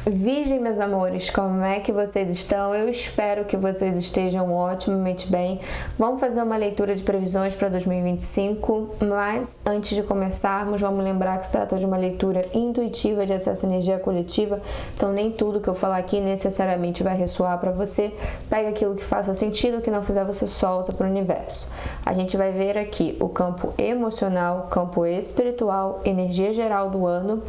Virgem, meus amores, como é que vocês estão? Eu espero que vocês estejam otimamente bem. Vamos fazer uma leitura de previsões para 2025, mas antes de começarmos, vamos lembrar que se trata de uma leitura intuitiva de acesso à energia coletiva, então nem tudo que eu falar aqui necessariamente vai ressoar para você. Pega aquilo que faça sentido, o que não fizer você solta para o universo. A gente vai ver aqui o campo emocional, campo espiritual, energia geral do ano,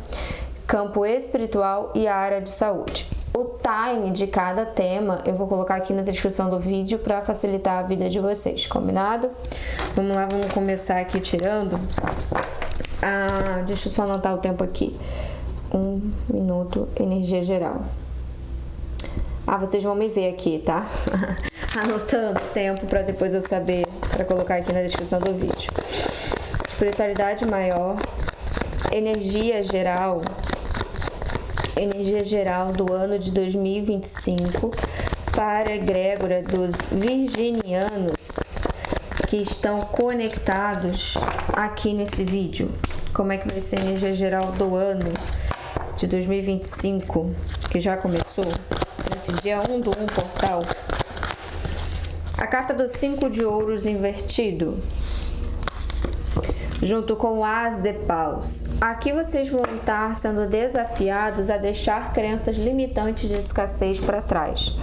campo espiritual e a área de saúde. O time de cada tema eu vou colocar aqui na descrição do vídeo para facilitar a vida de vocês, combinado? Vamos lá, vamos começar aqui tirando. Deixa eu só anotar o tempo aqui. 1 minuto, energia geral. Vocês vão me ver aqui, tá? Anotando o tempo para depois eu saber, para colocar aqui na descrição do vídeo. Espiritualidade maior, energia geral do ano de 2025 para a egrégora dos virginianos que estão conectados aqui nesse vídeo. Como é que vai ser a energia geral do ano de 2025, que já começou, nesse dia 1/1 portal. A carta dos 5 de ouros invertido, junto com o As de Paus. Aqui vocês vão estar sendo desafiados a deixar crenças limitantes de escassez para trás.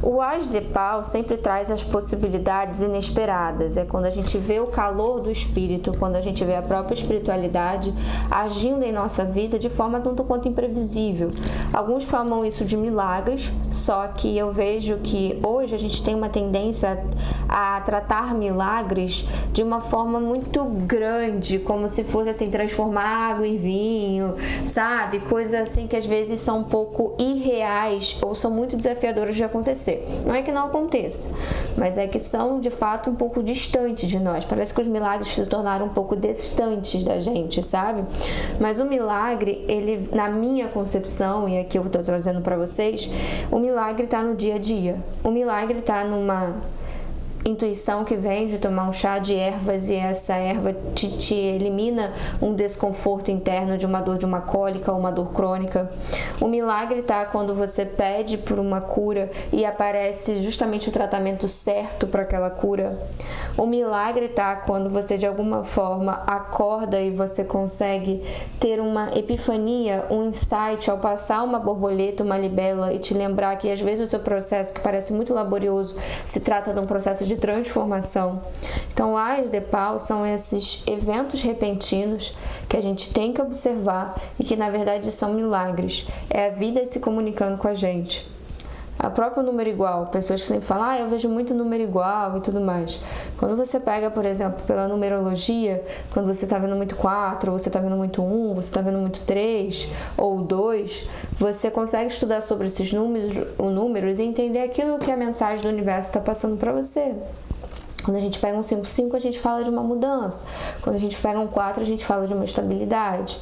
O As de Paus sempre traz as possibilidades inesperadas. É quando a gente vê o calor do espírito, quando a gente vê a própria espiritualidade agindo em nossa vida de forma tanto quanto imprevisível. Alguns chamam isso de milagres, só que eu vejo que hoje a gente tem uma tendência a tratar milagres de uma forma muito grande, como se fosse assim, transformar água em vinho, sabe? Coisas assim que às vezes são um pouco irreais ou são muito desafiadoras de acontecer. Não é que não aconteça, mas é que são de fato um pouco distantes de nós. Parece que os milagres se tornaram um pouco distantes da gente, sabe? Mas o milagre, ele, na minha concepção, e aqui eu estou trazendo para vocês, o milagre está no dia a dia. O milagre está numa intuição que vem de tomar um chá de ervas e essa erva te elimina um desconforto interno de uma dor de uma cólica ou uma dor crônica. O milagre tá quando você pede por uma cura e aparece justamente o tratamento certo para aquela cura. O milagre tá quando você de alguma forma acorda e você consegue ter uma epifania, um insight ao passar uma borboleta, uma libélula e te lembrar que às vezes o seu processo, que parece muito laborioso, se trata de um processo de transformação. Então, As de Paus são esses eventos repentinos que a gente tem que observar e que na verdade são milagres. É a vida se comunicando com a gente. A própria número igual, pessoas que sempre falam, eu vejo muito número igual e tudo mais. Quando você pega, por exemplo, pela numerologia, quando você está vendo muito 4, você está vendo muito 1, você está vendo muito 3 ou 2, você consegue estudar sobre esses números e entender aquilo que a mensagem do universo está passando para você. Quando a gente pega um 5/5, a gente fala de uma mudança. Quando a gente pega um 4, a gente fala de uma estabilidade.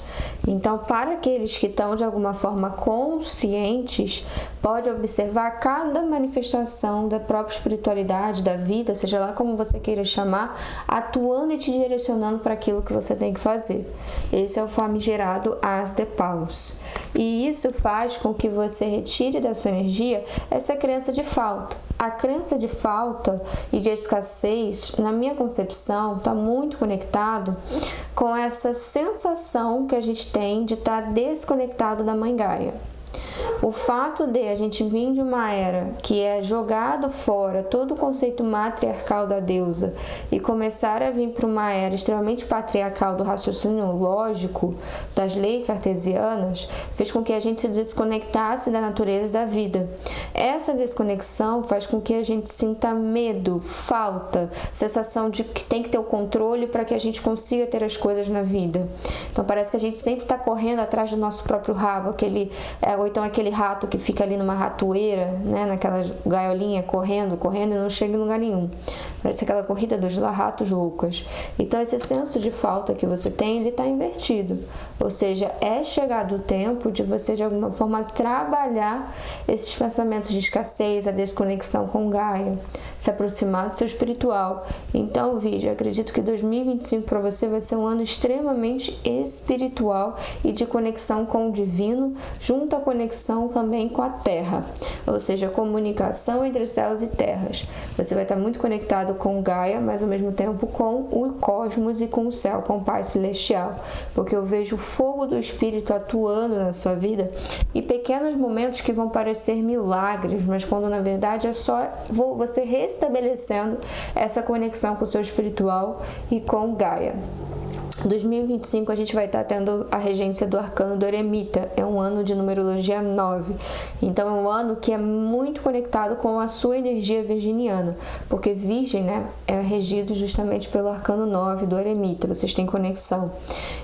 Então, para aqueles que estão de alguma forma conscientes, pode observar cada manifestação da própria espiritualidade, da vida, seja lá como você queira chamar, atuando e te direcionando para aquilo que você tem que fazer. Esse é o famigerado As de Paus. E isso faz com que você retire da sua energia essa crença de falta. A crença de falta e de escassez, na minha concepção, está muito conectado com essa sensação que a gente tem de estar desconectado da Mãe Gaia. O fato de a gente vir de uma era que é jogado fora todo o conceito matriarcal da deusa e começar a vir para uma era extremamente patriarcal do raciocínio lógico, das leis cartesianas, fez com que a gente se desconectasse da natureza da vida. Essa desconexão faz com que a gente sinta medo, falta, sensação de que tem que ter o controle para que a gente consiga ter as coisas na vida. Então parece que a gente sempre está correndo atrás do nosso próprio rabo, ou então aquele rato que fica ali numa ratoeira, né, naquela gaiolinha, correndo e não chega em lugar nenhum. Parece aquela corrida dos ratos loucas. Então, esse senso de falta que você tem, ele está invertido. Ou seja, é chegado o tempo de você, de alguma forma, trabalhar esses pensamentos de escassez, a desconexão com Gaia, se aproximar do seu espiritual. Então, Virgem, acredito que 2025 para você vai ser um ano extremamente espiritual e de conexão com o divino, junto à conexão também com a Terra. Ou seja, comunicação entre céus e terras. Você vai estar muito conectado com Gaia, mas ao mesmo tempo com o cosmos e com o céu, com o Pai Celestial. Porque eu vejo o fogo do Espírito atuando na sua vida e pequenos momentos que vão parecer milagres, mas quando na verdade é só você restabelecendo essa conexão com o seu espiritual e com Gaia. 2025 a gente vai estar tendo a regência do arcano do eremita, é um ano de numerologia 9, então é um ano que é muito conectado com a sua energia virginiana, porque Virgem, né, é regido justamente pelo arcano 9 do eremita, vocês têm conexão.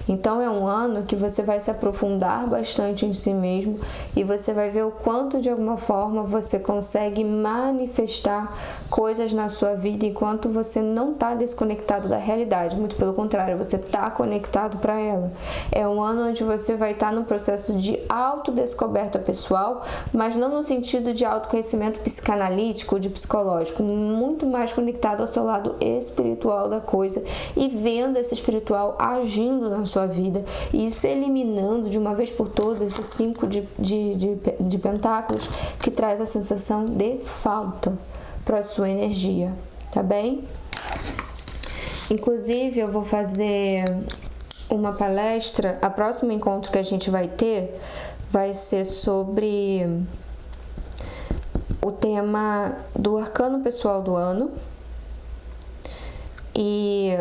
Então é um ano que você vai se aprofundar bastante em si mesmo e você vai ver o quanto de alguma forma você consegue manifestar coisas na sua vida enquanto você não está desconectado da realidade, muito pelo contrário, você está conectado para ela. É um ano onde você vai estar no processo de autodescoberta pessoal, mas não no sentido de autoconhecimento psicanalítico ou de psicológico, muito mais conectado ao seu lado espiritual da coisa e vendo esse espiritual agindo na sua vida e se eliminando de uma vez por todas esses 5 de pentáculos que traz a sensação de falta para a sua energia, tá bem? Inclusive, eu vou fazer uma palestra, a próximo encontro que a gente vai ter vai ser sobre o tema do arcano pessoal do ano e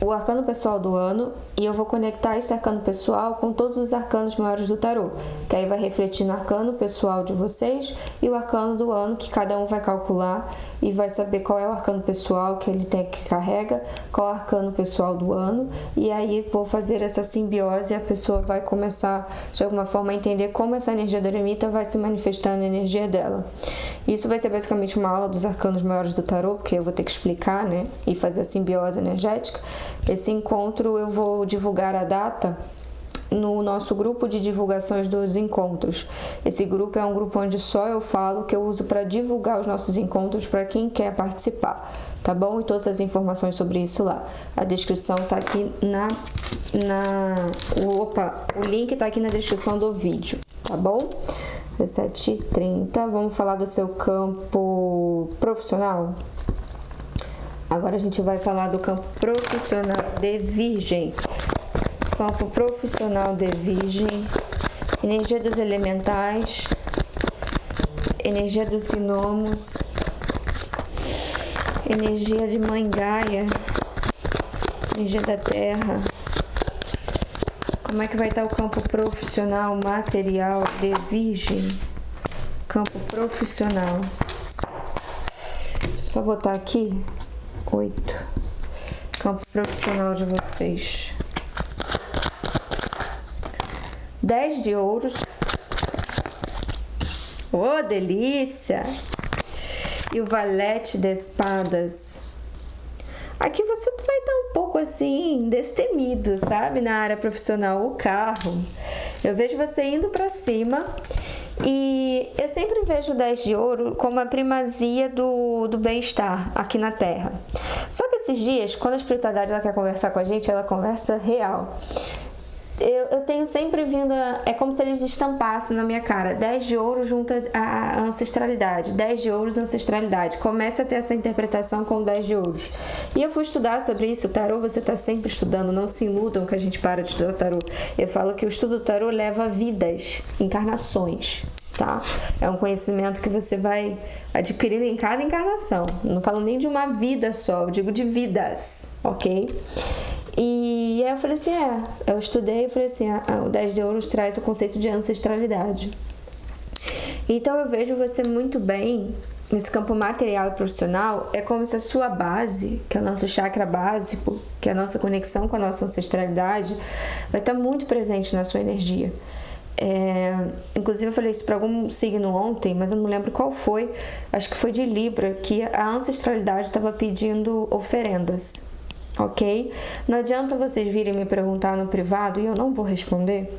o arcano pessoal do ano, e eu vou conectar esse arcano pessoal com todos os arcanos maiores do tarô, que aí vai refletir no arcano pessoal de vocês e o arcano do ano, que cada um vai calcular e vai saber qual é o arcano pessoal que ele tem, que carrega, qual é o arcano pessoal do ano, e aí vou fazer essa simbiose e a pessoa vai começar de alguma forma a entender como essa energia do eremita vai se manifestar na energia dela. Isso vai ser basicamente uma aula dos arcanos maiores do tarô, porque eu vou ter que explicar, né, e fazer a simbiose energética. Esse encontro eu vou divulgar a data no nosso grupo de divulgações dos encontros. Esse grupo é um grupo onde só eu falo, que eu uso para divulgar os nossos encontros para quem quer participar, tá bom? E todas as informações sobre isso lá. A descrição tá aqui o link tá aqui na descrição do vídeo, tá bom? 17h30, vamos falar do seu campo profissional? Agora a gente vai falar do campo profissional de Virgem. Campo profissional de Virgem, energia dos elementais, energia dos gnomos, energia de Mãe Gaia, energia da Terra. Como é que vai estar o campo profissional material de Virgem? Campo profissional. Deixa eu só botar aqui. 8. Campo profissional de vocês. 10 de ouros. Oh, delícia! E o valete de espadas. Aqui você vai estar um pouco assim, destemido, sabe? Na área profissional, o carro. Eu vejo você indo para cima. E eu sempre vejo o 10 de ouro como a primazia do bem-estar aqui na Terra. Só que esses dias, quando a espiritualidade ela quer conversar com a gente, ela conversa real. Eu tenho sempre vindo, é como se eles estampassem na minha cara, 10 de ouro junto à ancestralidade, 10 de ouros ancestralidade. Comece a ter essa interpretação com 10 de ouros. E eu fui estudar sobre isso. O tarô você está sempre estudando, não se iludam que a gente para de estudar tarô. Eu falo que o estudo do tarô leva vidas, encarnações, tá? É um conhecimento que você vai adquirindo em cada encarnação. Não falo nem de uma vida só, eu digo de vidas, ok? E aí eu falei assim, eu estudei e falei assim, o 10 de ouros traz o conceito de ancestralidade. Então eu vejo você muito bem nesse campo material e profissional, é como se a sua base, que é o nosso chakra básico, que é a nossa conexão com a nossa ancestralidade, vai estar muito presente na sua energia. Inclusive eu falei isso para algum signo ontem, mas eu não lembro qual foi. Acho que foi de Libra, que a ancestralidade estava pedindo oferendas. Ok? Não adianta vocês virem me perguntar no privado e eu não vou responder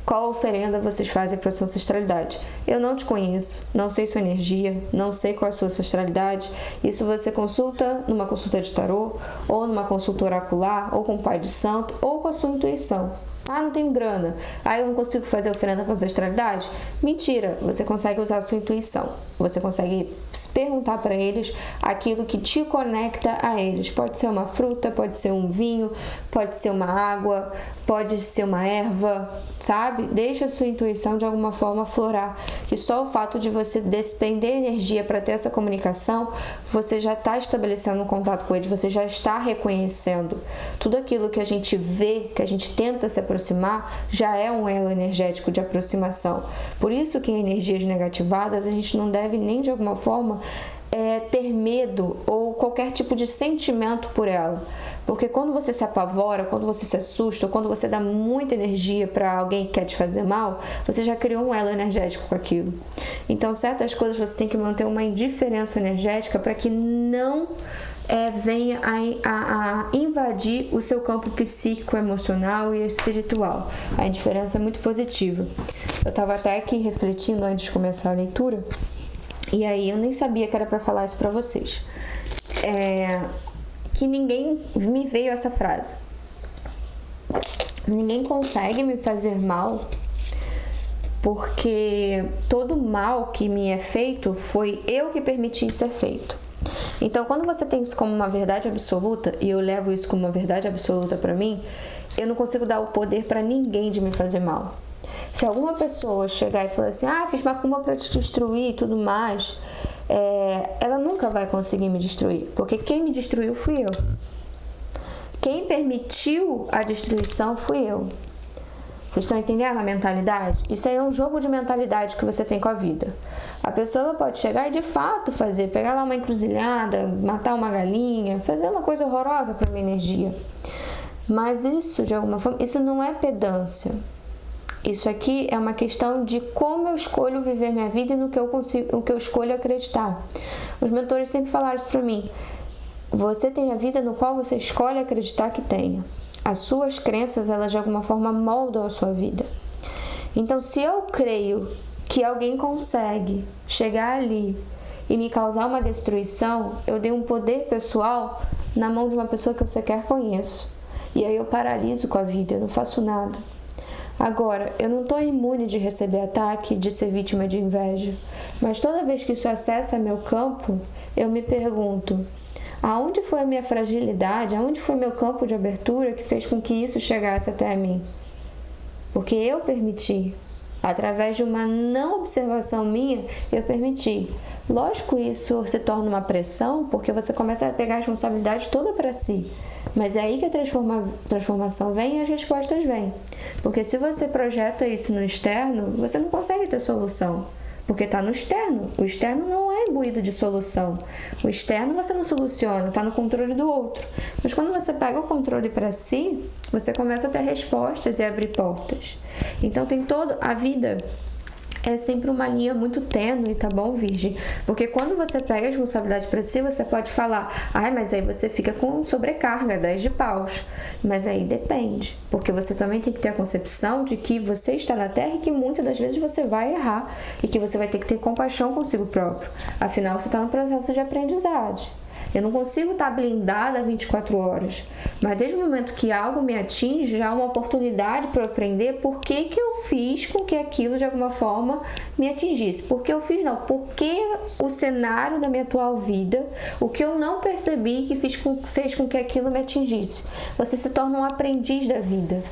qual oferenda vocês fazem para sua ancestralidade. Eu não te conheço, não sei sua energia, não sei qual é a sua ancestralidade. Isso você consulta numa consulta de tarô, ou numa consulta oracular, ou com o pai de santo, ou com a sua intuição. Ah, não tenho grana. Ah, eu não consigo fazer oferenda com ancestralidade? Mentira, você consegue usar a sua intuição. Você consegue perguntar para eles aquilo que te conecta a eles. Pode ser uma fruta, pode ser um vinho, pode ser uma água, pode ser uma erva, sabe? Deixa a sua intuição de alguma forma aflorar. Que só o fato de você despender energia para ter essa comunicação, você já está estabelecendo um contato com eles, você já está reconhecendo. Tudo aquilo que a gente vê, que a gente tenta se aproximar, já é um elo energético de aproximação. Por isso que em energias negativadas a gente não deve nem de alguma forma ter medo ou qualquer tipo de sentimento por ela. Porque quando você se apavora, quando você se assusta, ou quando você dá muita energia para alguém que quer te fazer mal, você já criou um elo energético com aquilo. Então, certas coisas você tem que manter uma indiferença energética para que não venha a invadir o seu campo psíquico, emocional e espiritual. A indiferença é muito positiva. Eu estava até aqui refletindo antes de começar a leitura, e aí eu nem sabia que era para falar isso para vocês. Que ninguém me veio essa frase. Ninguém consegue me fazer mal, porque todo mal que me é feito foi eu que permiti ser feito. Então, quando você tem isso como uma verdade absoluta, e eu levo isso como uma verdade absoluta para mim, eu não consigo dar o poder para ninguém de me fazer mal. Se alguma pessoa chegar e falar assim, fiz macumba para te destruir e tudo mais, ela nunca vai conseguir me destruir, porque quem me destruiu fui eu. Quem permitiu a destruição fui eu. Vocês estão entendendo a mentalidade? Isso aí é um jogo de mentalidade que você tem com a vida. A pessoa pode chegar e de fato pegar lá uma encruzilhada, matar uma galinha, fazer uma coisa horrorosa para minha energia. Mas isso, de alguma forma, isso não é pedância. Isso aqui é uma questão de como eu escolho viver minha vida e no que eu escolho acreditar. Os mentores sempre falaram isso para mim. Você tem a vida no qual você escolhe acreditar que tenha. As suas crenças, elas de alguma forma moldam a sua vida. Então, se eu creio que alguém consegue chegar ali e me causar uma destruição, eu dei um poder pessoal na mão de uma pessoa que eu sequer conheço. E aí eu paraliso com a vida, eu não faço nada. Agora, eu não estou imune de receber ataque, de ser vítima de inveja. Mas toda vez que isso acessa meu campo, eu me pergunto: aonde foi a minha fragilidade? Aonde foi meu campo de abertura que fez com que isso chegasse até mim? Porque eu permiti. Através de uma não observação minha, eu permiti. Lógico, isso se torna uma pressão, porque você começa a pegar a responsabilidade toda para si. Mas é aí que a transformação vem e as respostas vêm. Porque se você projeta isso no externo, você não consegue ter solução. Porque está no externo. O externo não é imbuído de solução. O externo você não soluciona, está no controle do outro. Mas quando você pega o controle para si, você começa a ter respostas e abrir portas. Então a vida é sempre uma linha muito tênue, tá bom, Virgem? Porque quando você pega a responsabilidade para si, você pode falar: mas aí você fica com sobrecarga, 10 de paus. Mas aí depende, porque você também tem que ter a concepção de que você está na Terra e que muitas das vezes você vai errar e que você vai ter que ter compaixão consigo próprio. Afinal, você está no processo de aprendizagem. Eu não consigo estar blindada 24 horas, mas desde o momento que algo me atinge, já é uma oportunidade para eu aprender por que eu fiz com que aquilo de alguma forma me atingisse. Por que eu fiz não, porque o cenário da minha atual vida, o que eu não percebi que fez com que aquilo me atingisse. Você se torna um aprendiz da vida.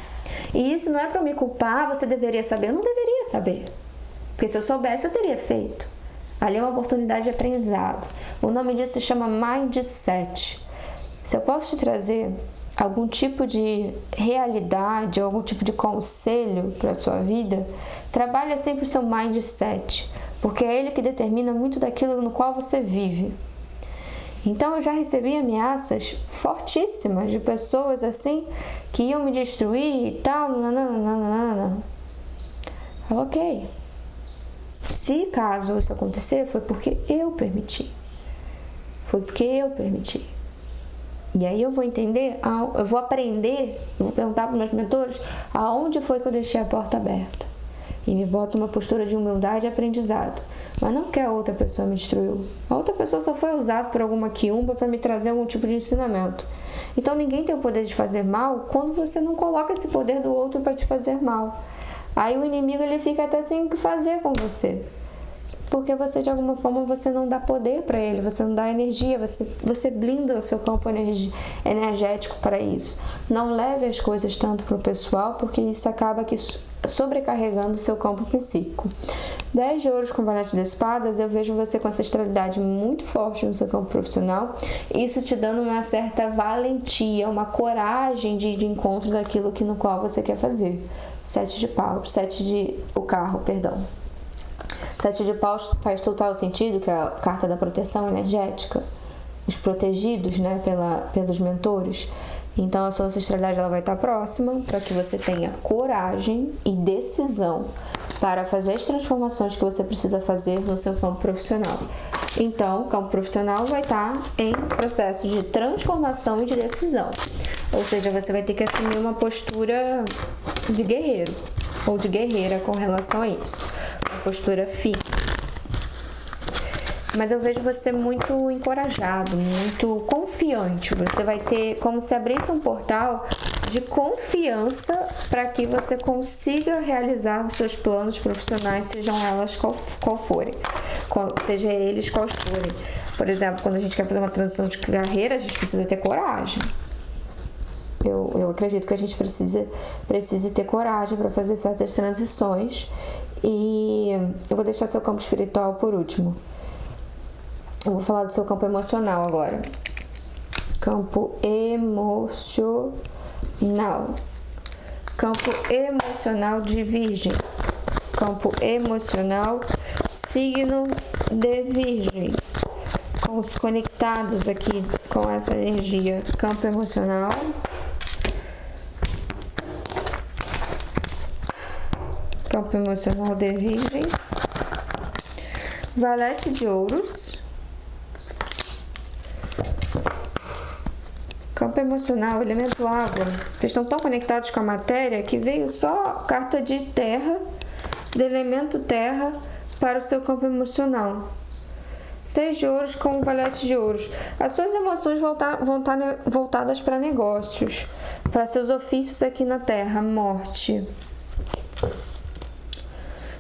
E isso não é para me culpar, você deveria saber. Eu não deveria saber, porque se eu soubesse eu teria feito. Ali é uma oportunidade de aprendizado. O nome disso se chama Mindset. Se eu posso te trazer algum tipo de realidade, algum tipo de conselho para a sua vida, trabalhe sempre o seu Mindset, porque é ele que determina muito daquilo no qual você vive. Então eu já recebi ameaças fortíssimas de pessoas assim que iam me destruir e tal, Ok. Se caso isso acontecer, foi porque eu permiti. Foi porque eu permiti. E aí eu vou entender, eu vou aprender, eu vou perguntar para os meus mentores aonde foi que eu deixei a porta aberta. E me boto uma postura de humildade e aprendizado. Mas não que a outra pessoa me destruiu. A outra pessoa só foi usada por alguma quiumba para me trazer algum tipo de ensinamento. Então ninguém tem o poder de fazer mal quando você não coloca esse poder do outro para te fazer mal. Aí o inimigo ele fica até sem o que fazer com você. Porque você, de alguma forma, você não dá poder para ele, você não dá energia, você blinda o seu campo energético para isso. Não leve as coisas tanto para o pessoal, porque isso acaba sobrecarregando o seu campo psíquico. 10 de ouros com valete de espadas, eu vejo você com ancestralidade muito forte no seu campo profissional, isso te dando uma certa valentia, uma coragem de encontro daquilo no qual você quer fazer. 7 de paus, 7 de paus faz total sentido, que é a carta da proteção energética, os protegidos, né, pelos mentores. Então a sua ancestralidade ela vai estar próxima para que você tenha coragem e decisão para fazer as transformações que você precisa fazer no seu campo profissional. Então, o campo profissional vai estar em processo de transformação e de decisão. Ou seja, você vai ter que assumir uma postura de guerreiro ou de guerreira com relação a isso. Uma postura firme. Mas eu vejo você muito encorajado, muito confiante. Você vai ter como se abrisse um portal de confiança para que você consiga realizar os seus planos profissionais, sejam elas qual forem, seja eles quais forem. Por exemplo, quando a gente quer fazer uma transição de carreira, a gente precisa ter coragem. Eu acredito que a gente precise ter coragem para fazer certas transições. E eu vou deixar seu campo espiritual por último. Eu vou falar do seu campo emocional agora. Campo emocional. Campo emocional de Virgem. Campo emocional, signo de Virgem. Conectados aqui com essa energia. Campo emocional. Campo emocional de Virgem. Valete de ouros. Campo emocional, elemento água. Vocês estão tão conectados com a matéria que veio só carta de terra, de elemento terra, para o seu campo emocional. 6 de ouros com o valete de ouros. As suas emoções vão estar voltadas para negócios, para seus ofícios aqui na terra. Morte.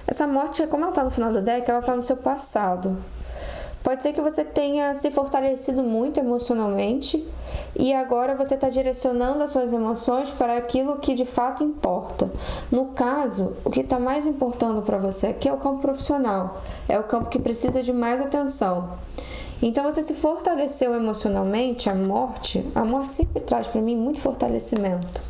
Essa morte, como ela está no final do deck, ela está no seu passado. Pode ser que você tenha se fortalecido muito emocionalmente e agora você está direcionando as suas emoções para aquilo que de fato importa. No caso, o que está mais importando para você aqui é o campo profissional. É o campo que precisa de mais atenção. Então você se fortaleceu emocionalmente, a morte sempre traz para mim muito fortalecimento.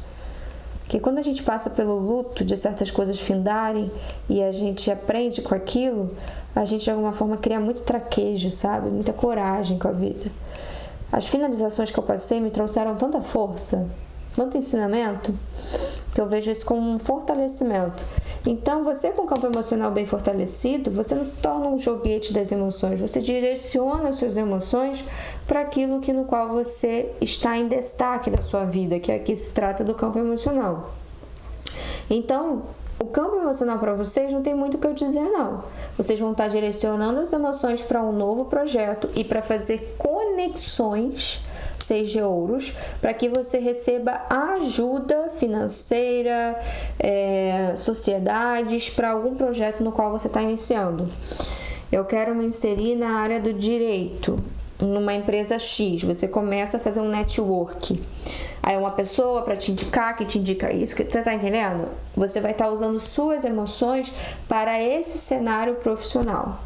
Porque quando a gente passa pelo luto de certas coisas findarem e a gente aprende com aquilo, a gente de alguma forma cria muito traquejo, sabe? Muita coragem com a vida. As finalizações que eu passei me trouxeram tanta força, tanto ensinamento, que eu vejo isso como um fortalecimento. Então, você com o campo emocional bem fortalecido, você não se torna um joguete das emoções, você direciona as suas emoções para aquilo no qual você está em destaque da sua vida, que aqui se trata do campo emocional. Então, o campo emocional para vocês não tem muito o que eu dizer, não. Vocês vão estar direcionando as emoções para um novo projeto e para fazer conexões, 6 de ouros, para que você receba ajuda financeira, sociedades, para algum projeto no qual você está iniciando. Eu quero me inserir na área do direito, numa empresa X. Você começa a fazer um network. Aí uma pessoa para te indicar, que te indica isso, que você tá entendendo? Você vai estar usando suas emoções para esse cenário profissional,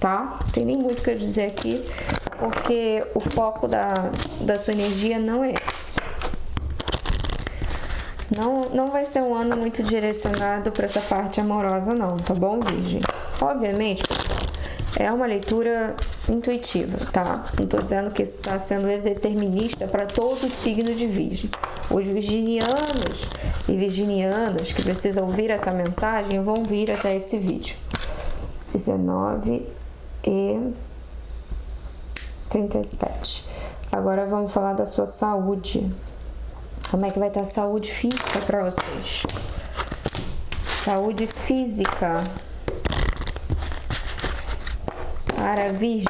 tá? Não tem nem muito o que eu dizer aqui, porque o foco da sua energia não é esse. Não vai ser um ano muito direcionado para essa parte amorosa não, tá bom, Virgem? Obviamente, é uma leitura intuitiva, tá? Não tô dizendo que isso está sendo determinista para todo o signo de Virgem. Os virginianos e virginianas que precisam ouvir essa mensagem vão vir até esse vídeo. 19:37. Agora vamos falar da sua saúde. Como é que vai estar a saúde física para vocês? Saúde física para Virgem.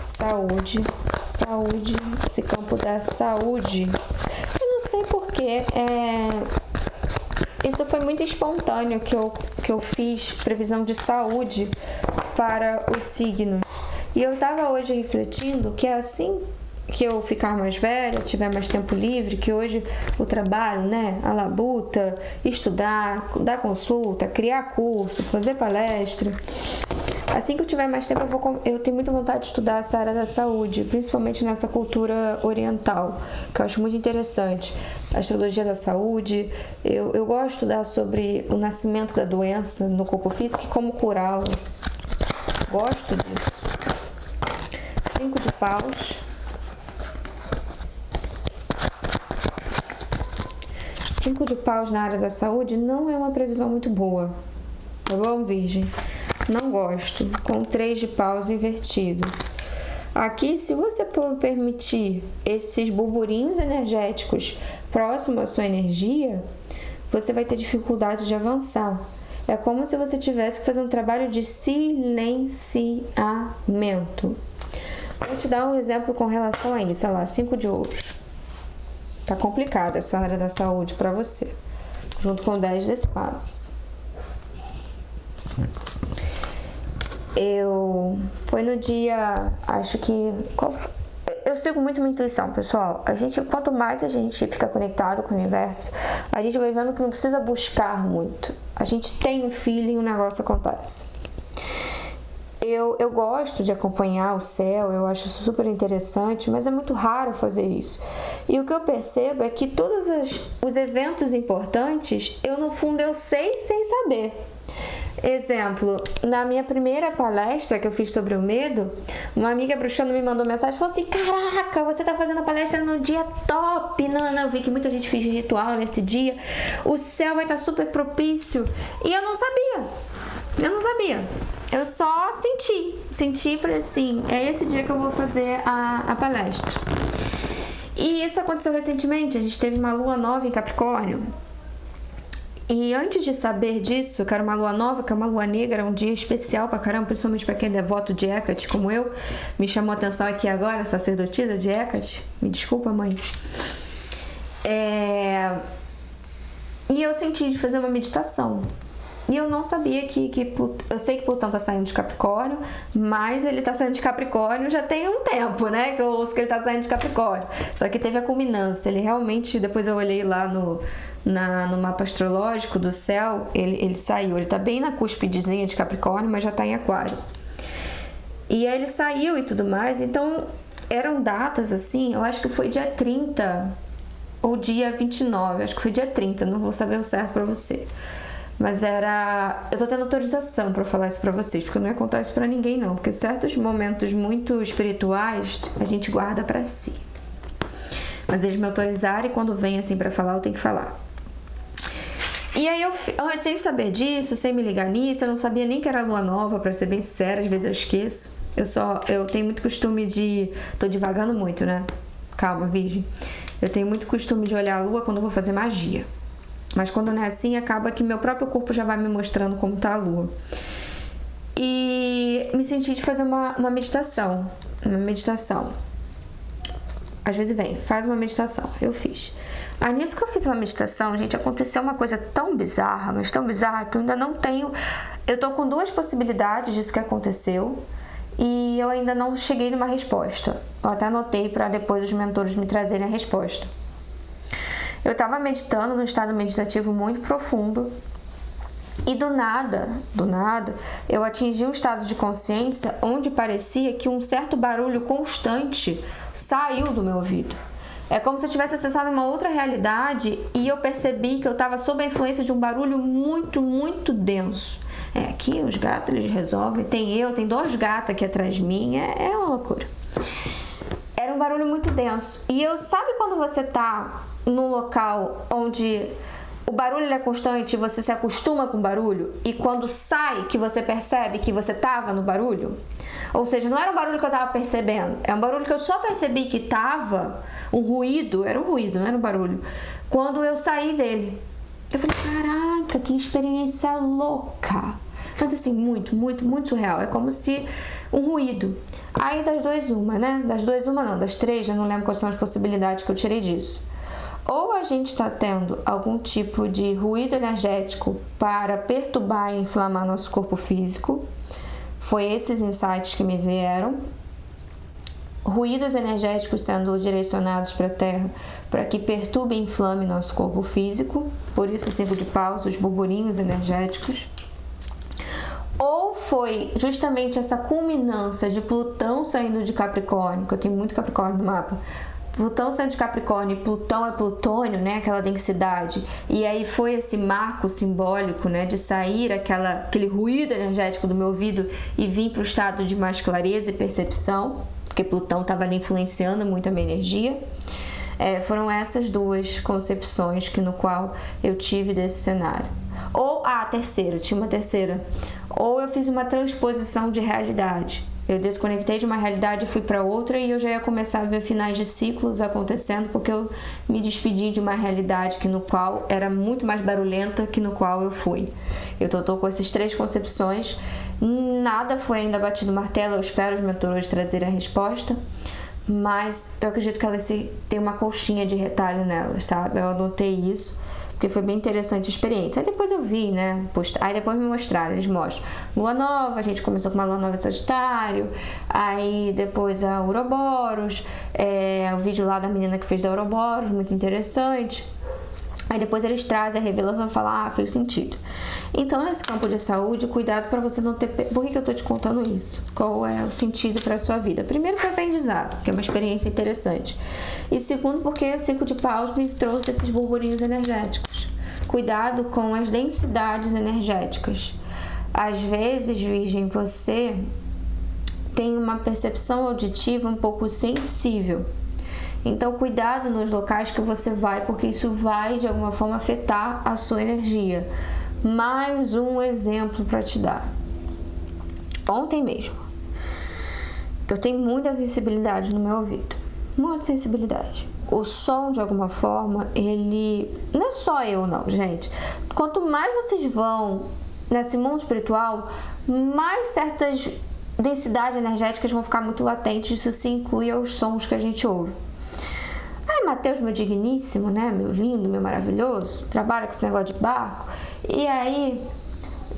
Saúde, esse campo da saúde. Eu não sei porquê, isso foi muito espontâneo que eu fiz previsão de saúde para os signos. E eu estava hoje refletindo que é assim que eu ficar mais velha, tiver mais tempo livre, que hoje o trabalho, né, a labuta, estudar, dar consulta, criar curso, fazer palestra. Assim que eu tiver mais tempo, eu tenho muita vontade de estudar essa área da saúde, principalmente nessa cultura oriental, que eu acho muito interessante. A astrologia da saúde, eu gosto de estudar sobre o nascimento da doença no corpo físico e como curá-la. Gosto disso. 5 de paus. 5 de paus na área da saúde não é uma previsão muito boa. Tá bom, Virgem? Não gosto. Com 3 de paus invertido. Aqui, se você permitir esses burburinhos energéticos próximos à sua energia, você vai ter dificuldade de avançar. É como se você tivesse que fazer um trabalho de silenciamento. Vou te dar um exemplo com relação a isso. Olha lá, 5 de ouros. Tá complicada essa área da saúde para você. Junto com 10 de espadas. Foi no dia, acho que... Eu sigo muito minha intuição, pessoal. Quanto mais a gente fica conectado com o universo, a gente vai vendo que não precisa buscar muito. A gente tem um feeling e o negócio acontece. Eu gosto de acompanhar o céu, eu acho isso super interessante, mas é muito raro fazer isso. E o que eu percebo é que todos os eventos importantes, no fundo, eu sei sem saber. Exemplo, na minha primeira palestra que eu fiz sobre o medo, uma amiga bruxana me mandou mensagem e falou assim: caraca, você tá fazendo a palestra no dia top, não, eu vi que muita gente fez ritual nesse dia, o céu vai estar super propício. E eu não sabia, eu só senti e falei assim, é esse dia que eu vou fazer a palestra. E isso aconteceu recentemente, a gente teve uma lua nova em Capricórnio. E antes de saber disso, que era uma lua nova, que é uma lua negra, um dia especial pra caramba, principalmente pra quem é devoto de Hecate, como eu, me chamou a atenção aqui agora, sacerdotisa de Hecate, me desculpa, mãe. E eu senti de fazer uma meditação. E eu não sabia eu sei que Plutão tá saindo de Capricórnio, mas ele tá saindo de Capricórnio já tem um tempo, né? Que eu ouço que ele tá saindo de Capricórnio. Só que teve a culminância, ele realmente, depois eu olhei lá no mapa astrológico do céu, ele saiu, ele tá bem na cúspidezinha de Capricórnio, mas já tá em Aquário. E aí ele saiu e tudo mais, então eram datas assim, eu acho que foi dia 30 ou dia 29, acho que foi dia 30, não vou saber o certo pra você. Mas eu tô tendo autorização pra falar isso pra vocês, porque eu não ia contar isso pra ninguém não, porque certos momentos muito espirituais a gente guarda pra si. Mas eles me autorizaram e quando vem assim pra falar, eu tenho que falar. E aí eu sem saber disso, sem me ligar nisso, eu não sabia nem que era lua nova, pra ser bem sincera, às vezes eu esqueço. Eu tenho muito costume tô divagando muito, né? Calma, Virgem. Eu tenho muito costume de olhar a lua quando eu vou fazer magia. Mas quando não é assim, acaba que meu próprio corpo já vai me mostrando como tá a lua. E me senti de fazer uma meditação. Uma meditação. Às vezes faz uma meditação. Eu fiz. Aí nisso que eu fiz uma meditação, gente, aconteceu uma coisa tão bizarra, mas tão bizarra, que eu ainda não tenho... Eu tô com 2 possibilidades disso que aconteceu e eu ainda não cheguei numa resposta. Eu até anotei para depois os mentores me trazerem a resposta. Eu tava meditando num estado meditativo muito profundo e do nada, eu atingi um estado de consciência onde parecia que um certo barulho constante saiu do meu ouvido. É como se eu tivesse acessado uma outra realidade e eu percebi que eu estava sob a influência de um barulho muito, muito denso. Aqui os gatos eles resolvem. Tem 2 gatos aqui atrás de mim, é uma loucura. era um barulho muito denso. E sabe quando você tá num local onde o barulho é constante, você se acostuma com o barulho, e quando sai que você percebe que você tava no barulho? Ou seja, não era um barulho que eu tava percebendo, é um barulho que eu só percebi que tava, um ruído, era um ruído, não era um barulho, quando eu saí dele. Eu falei, caraca, que experiência louca. Mas assim, muito, muito, muito surreal. É como se um ruído. Aí das duas uma, né? Das duas uma não, das três, eu não lembro quais são as possibilidades que eu tirei disso. Ou a gente está tendo algum tipo de ruído energético para perturbar e inflamar nosso corpo físico. Foi esses insights que me vieram. Ruídos energéticos sendo direcionados para a Terra para que perturbe e inflame nosso corpo físico. Por isso o 5 de paus, os burburinhos energéticos. Ou foi justamente essa culminância de Plutão saindo de Capricórnio, que eu tenho muito Capricórnio no mapa. Plutão saindo de Capricórnio, e Plutão é Plutônio, né? Aquela densidade. E aí foi esse marco simbólico, né? De sair aquele ruído energético do meu ouvido e vir para o estado de mais clareza e percepção, porque Plutão estava ali influenciando muito a minha energia. Foram essas duas concepções no qual eu tive desse cenário. Ou a terceira, tinha uma terceira. Ou eu fiz uma transposição de realidade. Eu desconectei de uma realidade e fui para outra, e eu já ia começar a ver finais de ciclos acontecendo, porque eu me despedi de uma realidade no qual era muito mais barulhenta que no qual eu fui. Eu tô com essas três concepções, nada foi ainda batido martelo, eu espero os mentores trazerem a resposta, mas eu acredito que elas tem uma colchinha de retalho nelas, sabe? Eu anotei isso, porque foi bem interessante a experiência. Aí depois eu vi, né? Aí depois me mostraram, eles mostram. Lua nova, a gente começou com uma lua nova em Sagitário. Aí depois a Ouroboros. O vídeo lá da menina que fez da Ouroboros, muito interessante. Aí depois eles trazem a revelação e falam, fez sentido. Então, nesse campo de saúde, cuidado para você não ter... Por que eu tô te contando isso? Qual é o sentido para a sua vida? Primeiro, para aprendizado, que é uma experiência interessante. E segundo, porque o 5 de paus me trouxe esses burburinhos energéticos. Cuidado com as densidades energéticas. Às vezes, Virgem, você tem uma percepção auditiva um pouco sensível. Então, cuidado nos locais que você vai, porque isso vai, de alguma forma, afetar a sua energia. Mais um exemplo para te dar. Ontem mesmo, eu tenho muita sensibilidade no meu ouvido. Muita sensibilidade. O som, de alguma forma, ele... Não é só eu, não, gente. Quanto mais vocês vão nesse mundo espiritual, mais certas densidades energéticas vão ficar muito latentes. Isso se inclui aos sons que a gente ouve. Mateus, meu digníssimo, né? Meu lindo, meu maravilhoso, trabalha com esse negócio de barco. E aí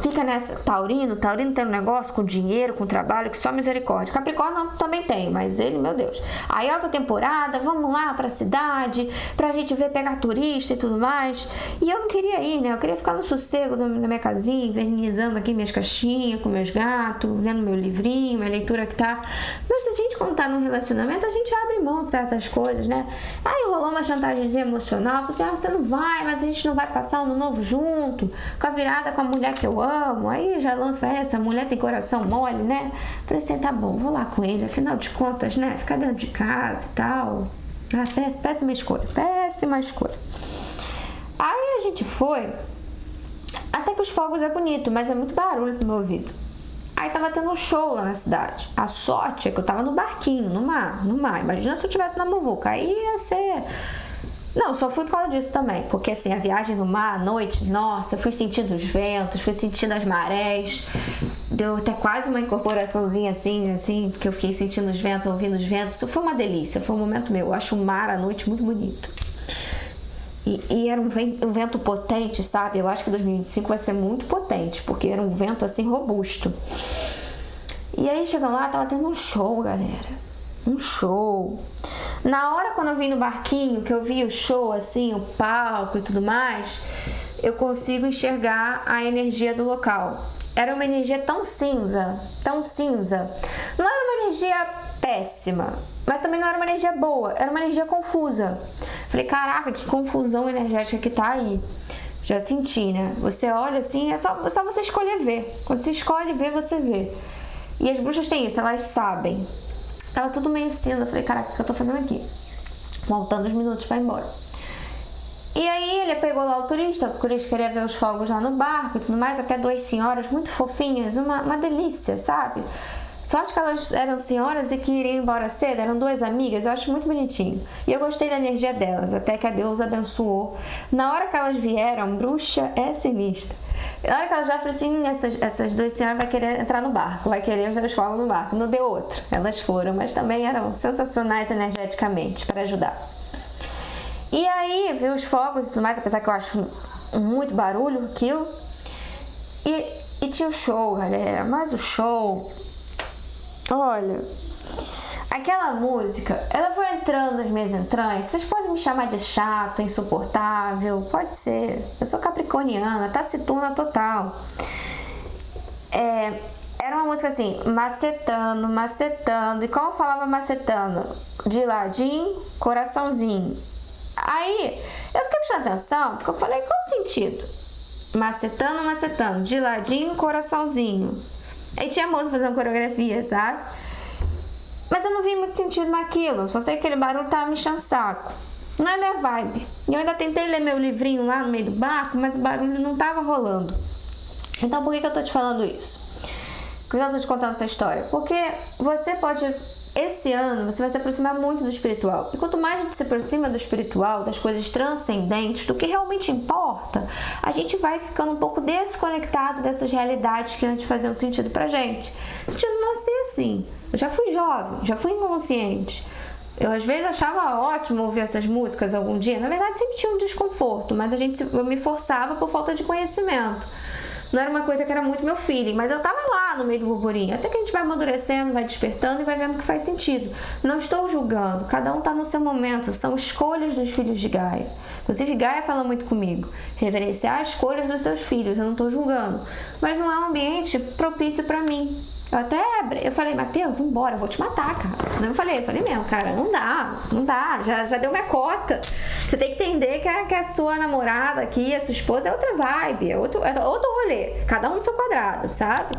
fica nessa... Taurino tem um negócio com dinheiro, com trabalho, que só misericórdia. Capricórnio também tem, mas ele, meu Deus. Aí alta temporada, vamos lá pra cidade, pra gente ver, pegar turista e tudo mais. E eu não queria ir, né? Eu queria ficar no sossego da minha casinha, invernizando aqui minhas caixinhas com meus gatos, lendo meu livrinho, minha leitura que tá. Mas a gente, quando tá num relacionamento, a gente abre mão de certas coisas, né? Aí rolou uma chantagemzinha emocional, falei assim, você não vai, mas a gente não vai passar ano novo junto, com a virada com a mulher que eu amo. Aí já lança essa, mulher tem coração mole, né? Falei assim, tá bom, vou lá com ele, afinal de contas, né? Ficar dentro de casa e tal. Péssima escolha. Aí a gente foi, até que os fogos é bonito, mas é muito barulho no meu ouvido. Aí tava tendo um show lá na cidade. A sorte é que eu tava no barquinho, no mar. Imagina se eu tivesse na muvuca, aí ia ser... Não, só fui por causa disso também, porque assim, a viagem no mar à noite, nossa, eu fui sentindo os ventos, fui sentindo as marés, deu até quase uma incorporaçãozinha assim, porque eu fiquei sentindo os ventos, ouvindo os ventos. Isso foi uma delícia, foi um momento meu. Eu acho o mar à noite muito bonito. E era um vento potente, sabe? Eu acho que 2025 vai ser muito potente, porque era um vento assim robusto. E aí chegando lá, tava tendo um show, galera. Um show. Na hora, quando eu vim no barquinho, que eu vi o show, assim, o palco e tudo mais, eu consigo enxergar a energia do local. Era uma energia tão cinza. Não era uma energia péssima, mas também não era uma energia boa, era uma energia confusa. Falei, caraca, que confusão energética que tá aí. Já senti, né? Você olha assim, é só você escolher ver. Quando você escolhe ver, você vê. E as bruxas têm isso, elas sabem. Tava tudo meio cinza. Eu falei, caraca, o que eu tô fazendo aqui? Faltando os minutos pra ir embora. E aí ele pegou lá o turista queria ver os fogos lá no barco e tudo mais, até 2 senhoras muito fofinhas, uma delícia, sabe? Sorte que elas eram senhoras e que iriam embora cedo, eram 2 amigas, eu acho muito bonitinho. E eu gostei da energia delas, até que a Deus abençoou. Na hora que elas vieram, bruxa é sinistra. Na hora que elas já falaram assim, essas 2 senhoras vai querer entrar no barco, vai querer ver os fogos no barco. Não deu outra, elas foram, mas também eram sensacionais energeticamente para ajudar. E aí, vi os fogos e tudo mais, apesar que eu acho muito barulho aquilo. E tinha o show, galera, mas o show... Olha, aquela música, ela foi entrando nas minhas entranhas. Vocês podem me chamar de chata, insuportável, pode ser. Eu sou capricorniana, tacituna total. Era uma música assim, macetando, macetando. E como eu falava macetando? De ladinho, coraçãozinho. Aí, eu fiquei prestando atenção, porque eu falei, qual o sentido? Macetando, macetando, de ladinho, coraçãozinho. Aí tinha moça fazendo coreografia, sabe? Mas eu não vi muito sentido naquilo. Só sei que aquele barulho tava me enchendo o saco. Não é minha vibe. E eu ainda tentei ler meu livrinho lá no meio do barco, mas o barulho não tava rolando. Então por que eu tô te falando isso? Por que eu tô te contando essa história? Porque você pode... Esse ano você vai se aproximar muito do espiritual. E quanto mais a gente se aproxima do espiritual, das coisas transcendentes, do que realmente importa, a gente vai ficando um pouco desconectado dessas realidades que antes faziam sentido pra gente. A gente não nasceu assim. Eu já fui jovem, já fui inconsciente. Eu às vezes achava ótimo ouvir essas músicas algum dia. Na verdade sempre tinha um desconforto, mas eu me forçava por falta de conhecimento. Não era uma coisa que era muito meu feeling, mas eu tava lá no meio do burburinho. Até que a gente vai amadurecendo, vai despertando e vai vendo que faz sentido. Não estou julgando, cada um tá no seu momento. São escolhas dos filhos de Gaia. Inclusive Gaia fala muito comigo. Reverenciar as escolhas dos seus filhos, eu não tô julgando. Mas não é um ambiente propício pra mim. Eu falei, Matheus, vambora, eu vou te matar, cara. Eu falei mesmo, cara, não dá, já deu minha cota. Você tem que entender que a sua namorada aqui, a sua esposa é outra vibe, é outro rolê, cada um no seu quadrado, sabe?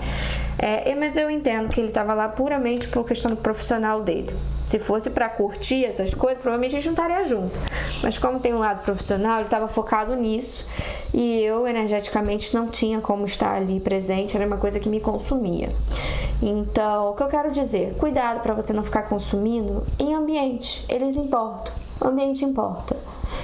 Mas eu entendo que ele tava lá puramente por questão profissional dele. Se fosse pra curtir essas coisas, provavelmente a gente não estaria junto. Mas como tem um lado profissional, ele tava focado nisso. E eu, energeticamente, não tinha como estar ali presente. Era uma coisa que me consumia. Então, o que eu quero dizer? Cuidado para você não ficar consumindo em ambientes. Eles importam. O ambiente importa.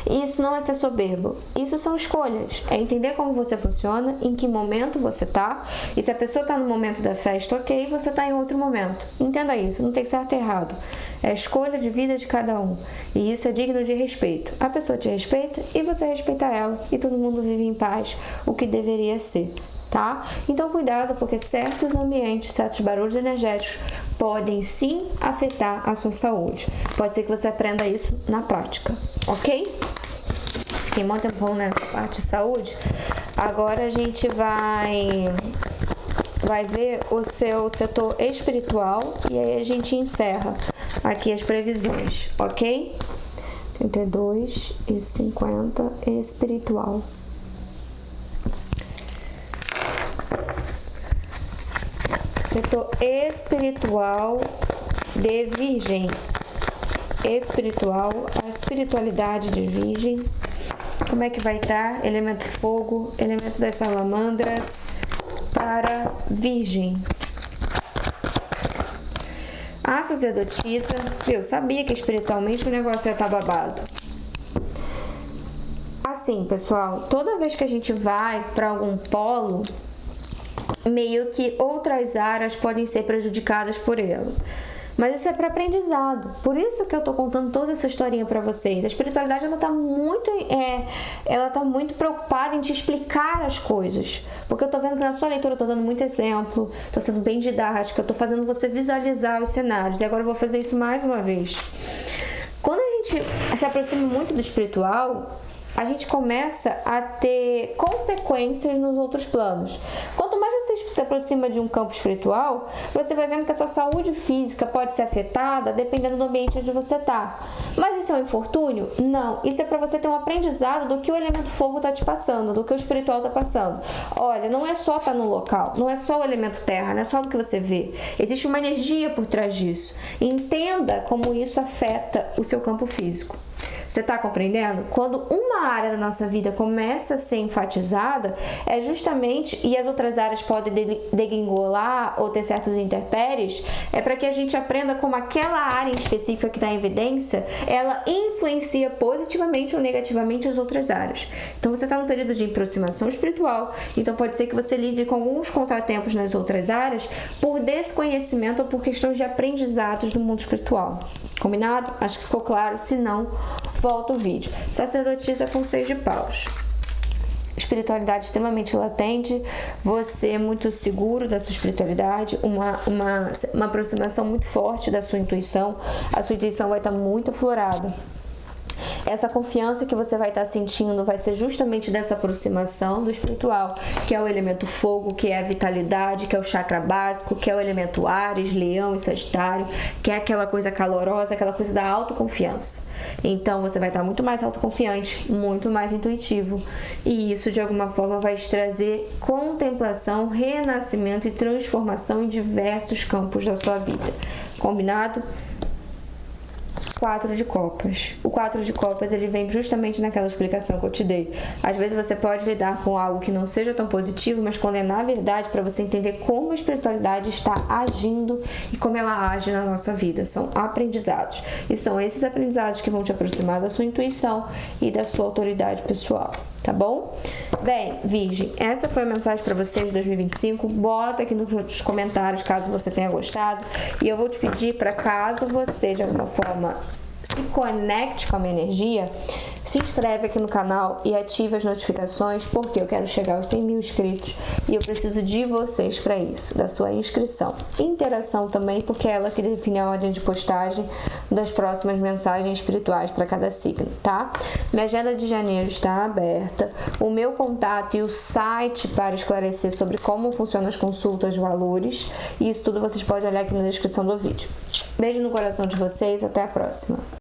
Isso não é ser soberbo. Isso são escolhas. É entender como você funciona, em que momento você tá. E se a pessoa tá no momento da festa, ok, você tá em outro momento. Entenda isso. Não tem certo e errado. É a escolha de vida de cada um. E isso é digno de respeito. A pessoa te respeita e você respeita ela. E todo mundo vive em paz, o que deveria ser, tá? Então cuidado, porque certos ambientes, certos barulhos energéticos podem sim afetar a sua saúde. Pode ser que você aprenda isso na prática, ok? Fiquei muito tempo nessa parte de saúde. Agora a gente vai ver o seu setor espiritual e aí a gente encerra aqui as previsões, ok? 32 e 50 espiritual. Setor espiritual de Virgem. Espiritual, a espiritualidade de Virgem. Como é que vai estar? Elemento fogo, elemento das salamandras para Virgem. A sacerdotisa, eu sabia que espiritualmente o negócio ia estar babado. Assim, pessoal, toda vez que a gente vai para algum polo, meio que outras áreas podem ser prejudicadas por ela. Mas isso é para aprendizado. Por isso que eu tô contando toda essa historinha para vocês. A espiritualidade ela tá muito preocupada em te explicar as coisas. Porque eu tô vendo que na sua leitura eu tô dando muito exemplo, tô sendo bem didática, eu tô fazendo você visualizar os cenários. E agora eu vou fazer isso mais uma vez. Quando a gente se aproxima muito do espiritual, a gente começa a ter consequências nos outros planos. Quanto mais você se aproxima de um campo espiritual, você vai vendo que a sua saúde física pode ser afetada dependendo do ambiente onde você está. Mas isso é um infortúnio? Não. Isso é para você ter um aprendizado do que o elemento fogo está te passando, do que o espiritual está passando. Olha, não é só estar no local, não é só o elemento terra, não é só do que você vê. Existe uma energia por trás disso. Entenda como isso afeta o seu campo físico. Você está compreendendo? Quando uma área da nossa vida começa a ser enfatizada, é justamente, e as outras áreas podem degringolar ou ter certos intempéries, é para que a gente aprenda como aquela área em específica que está em evidência, ela influencia positivamente ou negativamente as outras áreas. Então você está num período de aproximação espiritual, então pode ser que você lide com alguns contratempos nas outras áreas por desconhecimento ou por questões de aprendizados do mundo espiritual. Combinado? Acho que ficou claro. Se não, volta o vídeo. Sacerdotisa com 6 de paus. Espiritualidade extremamente latente, você é muito seguro da sua espiritualidade, uma aproximação muito forte da sua intuição. A sua intuição vai estar muito aflorada. Essa confiança que você vai estar sentindo vai ser justamente dessa aproximação do espiritual, que é o elemento fogo, que é a vitalidade, que é o chakra básico, que é o elemento Áries, Leão e Sagitário, que é aquela coisa calorosa, aquela coisa da autoconfiança. Então você vai estar muito mais autoconfiante, muito mais intuitivo, e isso de alguma forma vai te trazer contemplação, renascimento e transformação em diversos campos da sua vida. Combinado? 4 de copas. O 4 de copas, ele vem justamente naquela explicação que eu te dei. Às vezes você pode lidar com algo que não seja tão positivo, mas quando é na verdade para você entender como a espiritualidade está agindo e como ela age na nossa vida. São aprendizados. E são esses aprendizados que vão te aproximar da sua intuição e da sua autoridade pessoal. Tá bom? Bem, Virgem, essa foi a mensagem para vocês de 2025. Bota aqui nos comentários caso você tenha gostado. E eu vou te pedir para, caso você de alguma forma se conecte com a minha energia, se inscreve aqui no canal e ative as notificações, porque eu quero chegar aos 100 mil inscritos e eu preciso de vocês para isso, da sua inscrição. Interação também, porque é ela que define a ordem de postagem das próximas mensagens espirituais para cada signo, tá? Minha agenda de janeiro está aberta, o meu contato e o site para esclarecer sobre como funcionam as consultas, valores, e isso tudo vocês podem olhar aqui na descrição do vídeo. Beijo no coração de vocês, até a próxima!